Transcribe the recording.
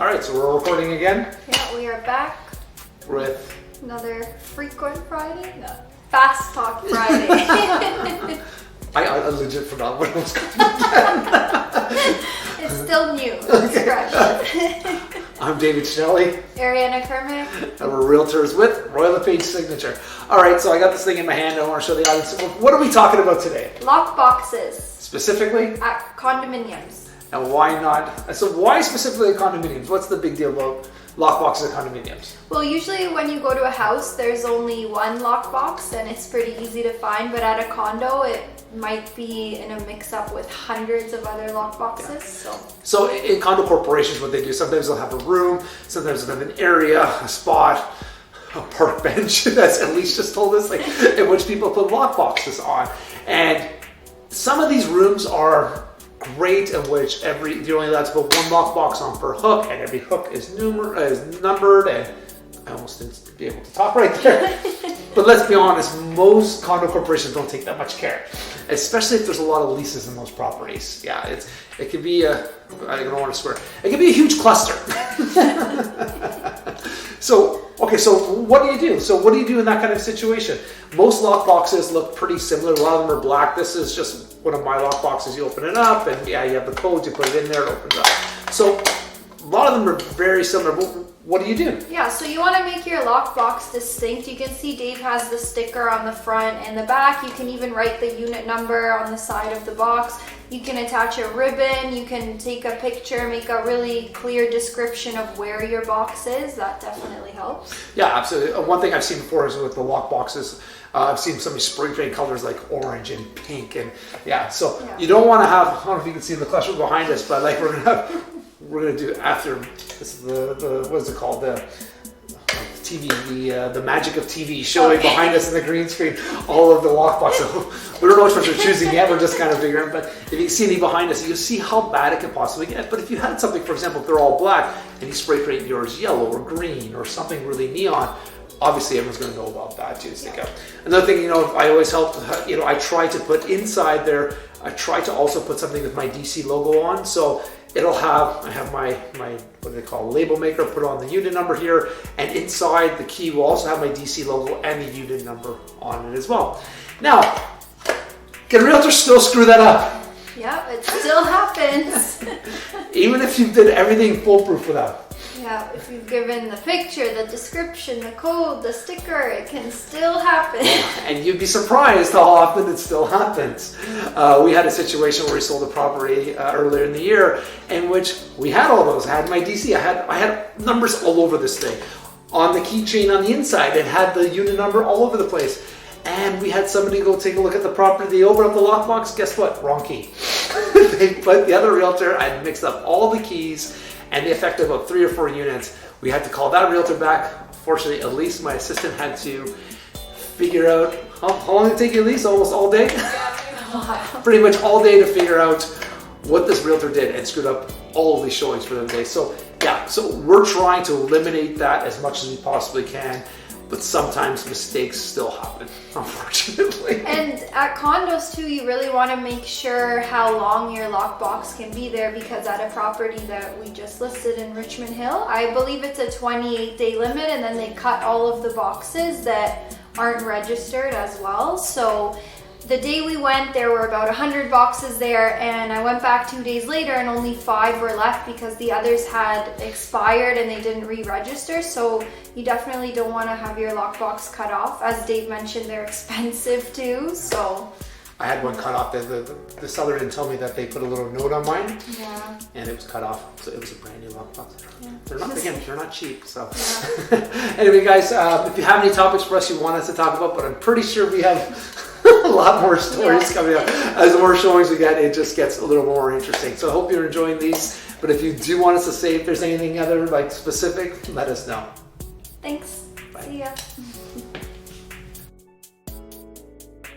All right, so we're recording again. Yeah, we are back With another frequent Friday. No, fast talk Friday. I legit forgot what it was called. It's still new. It's fresh. I'm David Cinelli. Ariana and I, and we're realtors with Royal LePage Signature. All right, so I got this thing in my hand. I want to show the audience. What are we talking about today? Lockboxes Specifically? at condominiums. And why not? So why specifically condominiums? What's the big deal about lockboxes at condominiums? Well, usually when you go to a house, there's only one lockbox and it's pretty easy to find. But at a condo, it might be in a mix-up with hundreds of other lockboxes. Yeah. So in condo corporations, what they do, sometimes they'll have a room, sometimes they'll have an area, a spot, a park bench, that's Elise just told us, like, in which people put lockboxes on. And some of these rooms are great, in which you're only allowed to put one lockbox on per hook, and every hook is numbered, and I almost didn't be able to talk right there. But let's be honest, most condo corporations don't take that much care, especially if there's a lot of leases in those properties. Yeah, it could be I don't want to swear. It could be a huge cluster. So what do you do? So what do you do in that kind of situation? Most lock boxes look pretty similar. A lot of them are black. This is just one of my lock boxes. You open it up and yeah, you have the code, you put it in there, it opens up. So a lot of them are very similar. But what do you do? Yeah, so you want to make your lockbox distinct. You can see Dave has the sticker on the front and the back. You can even write the unit number on the side of the box. You can attach a ribbon. You can take a picture, make a really clear description of where your box is. That definitely helps. Yeah, absolutely. One thing I've seen before is with the lock boxes, I've seen somebody spray paint colors like orange and pink, and you don't want to have, I don't know if you can see the cluster behind us, but like we're gonna do after this is the what is it called, the TV, the magic of TV showing behind us in the green screen all of the lockboxes. We don't know which ones we're choosing yet. We're just kind of figuring. But if you see any behind us, you'll see how bad it can possibly get. But if you had something, for example, if they're all black and you spray paint yours yellow or green or something really neon, obviously everyone's going to know about that too. Stick out. Another thing, I always help. I try to put inside there. I try to also put something with my DC logo on. So I have my what do they call, label maker, put on the unit number here, and inside the key will also have my DC logo and the unit number on it as well. Now, can realtors still screw that up? Yeah, it still happens. Even if you did everything foolproof for that. Yeah, if you've given the picture, the description, the code, the sticker, it can still happen. And you'd be surprised how often it still happens. We had a situation where we sold a property earlier in the year in which we had all those. I had my DC, I had numbers all over this thing. On the keychain on the inside, it had the unit number all over the place. And we had somebody go take a look at the property. They opened up the lockbox. Guess what? Wrong key. The other realtor had mixed up all the keys, and they affected about 3 or 4 units. We had to call that realtor back. Fortunately, Elise, my assistant, had to figure out how long did it take you, Elise? Almost all day? Pretty much all day to figure out what this realtor did and screwed up all of these showings for the day. So yeah, so we're trying to eliminate that as much as we possibly can. But sometimes mistakes still happen, unfortunately. And at condos too, you really want to make sure how long your lockbox can be there, because at a property that we just listed in Richmond Hill, I believe it's a 28-day limit, and then they cut all of the boxes that aren't registered as well. So the day we went, there were about 100 boxes there, and I went back 2 days later and only 5 were left because the others had expired and they didn't re-register. So you definitely don't want to have your lockbox cut off. As Dave mentioned, they're expensive too. So I had one cut off. The seller didn't tell me that they put a little note on mine. Yeah. And it was cut off. So it was a brand new lockbox. Yeah. They're not cheap. So yeah. Anyway, guys, if you have any topics for us you want us to talk about, but I'm pretty sure we have a lot more stories coming up. As the more showings we get, it just gets a little more interesting. So I hope you're enjoying these. But if you do want us to say if there's anything other like specific, let us know. Thanks. Bye. See ya.